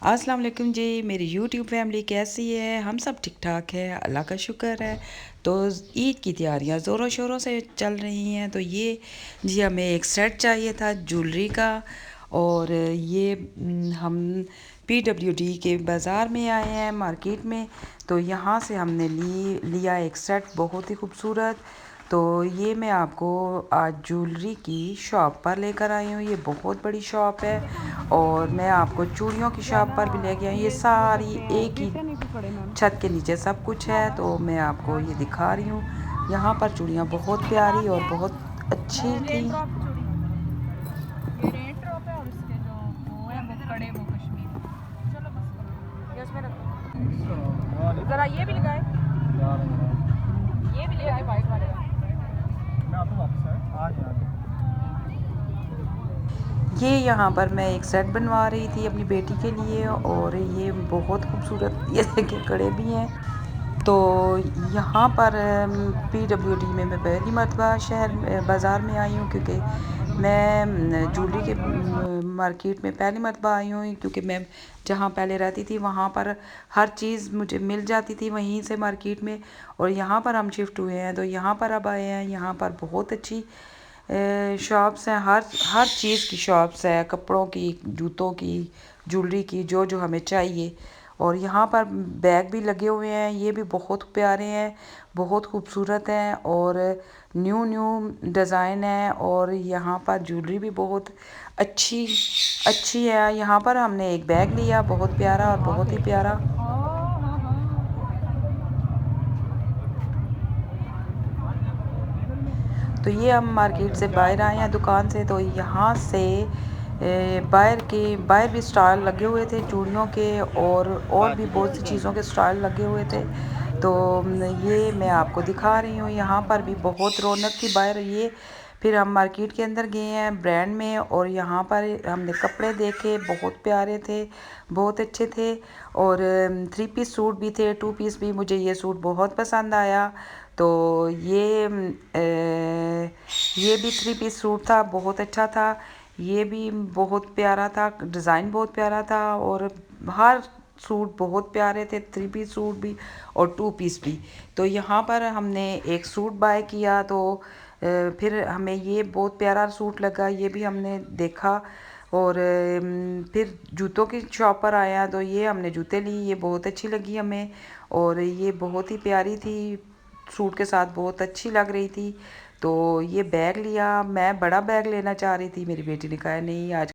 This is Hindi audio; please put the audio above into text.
अस्सलाम वालेकुम जी। मेरी यूट्यूब फैमिली कैसी है? हम सब ठीक ठाक है, अल्लाह का शुक्र है। तो ईद की तैयारियां ज़ोरों शोरों से चल रही हैं। तो ये जी हमें एक सेट चाहिए था ज्वेलरी का। और ये हम PWD के बाज़ार में आए हैं, मार्केट में। तो यहाँ से हमने लिया एक सेट बहुत ही खूबसूरत। तो ये मैं आपको आज ज्वेलरी की शॉप पर लेकर आई हूँ। ये बहुत बड़ी शॉप है और मैं आपको चूड़ियों की शॉप पर भी लेके आई हूँ। ये सारी एक ही छत के नीचे सब कुछ है। तो मैं आपको ये दिखा रही हूँ। यहाँ पर चूड़ियाँ बहुत प्यारी और बहुत अच्छी थी। जरा ये भी लगाए, ये भी लगाए वाइट वाले का। मैं आता हूँ वापस आज ये यहाँ पर मैं एक सेट बनवा रही थी अपनी बेटी के लिए और ये बहुत खूबसूरत ये देखिए कड़े भी हैं। तो यहाँ पर PWD में मैं पहली मरतबा बाज़ार में आई हूँ, क्योंकि मैं ज्वेलरी के मार्केट में पहली मरतबा आई हूँ, क्योंकि मैं जहाँ पहले रहती थी वहाँ पर हर चीज़ मुझे मिल जाती थी वहीं से मार्केट में। और यहाँ पर हम शिफ्ट हुए हैं तो यहाँ पर अब आए हैं। यहाँ पर बहुत अच्छी शॉप्स हैं, हर चीज़ की शॉप्स है, कपड़ों की, जूतों की, ज्वेलरी की, जो जो हमें चाहिए। और यहाँ पर बैग भी लगे हुए हैं, ये भी बहुत प्यारे हैं, बहुत खूबसूरत हैं और न्यू न्यू डिज़ाइन है। और यहाँ पर ज्वेलरी भी बहुत अच्छी अच्छी है। यहाँ पर हमने एक बैग लिया, बहुत प्यारा और बहुत ही प्यारा। तो ये हम मार्केट से बाहर आए हैं दुकान से। तो यहाँ से बाहर भी स्टॉल लगे हुए थे चूड़ियों के और भी बहुत सी चीज़ों के स्टॉल लगे हुए थे। तो ये मैं आपको दिखा रही हूँ। यहाँ पर भी बहुत रौनक थी बाहर। ये फिर हम मार्केट के अंदर गए हैं ब्रांड में और यहाँ पर हमने कपड़े देखे, बहुत प्यारे थे, बहुत अच्छे थे। और 3 पीस सूट भी थे, 2 पीस भी। मुझे ये सूट बहुत पसंद आया। तो ये भी 3 पीस सूट था, बहुत अच्छा था। ये भी बहुत प्यारा था, डिज़ाइन बहुत प्यारा था और हर सूट बहुत प्यारे थे, 3 पीस सूट भी और 2 पीस भी। तो यहाँ पर हमने एक सूट बाय किया। तो फिर हमें ये बहुत प्यारा सूट लगा, ये भी हमने देखा। और फिर जूतों की शॉप पर आया तो ये हमने जूते ली, ये बहुत अच्छी लगी हमें और ये बहुत ही प्यारी थी, सूट के साथ बहुत अच्छी लग रही थी। तो ये बैग लिया, मैं बड़ा बैग लेना चाह रही थी, मेरी बेटी ने कहा नहीं आज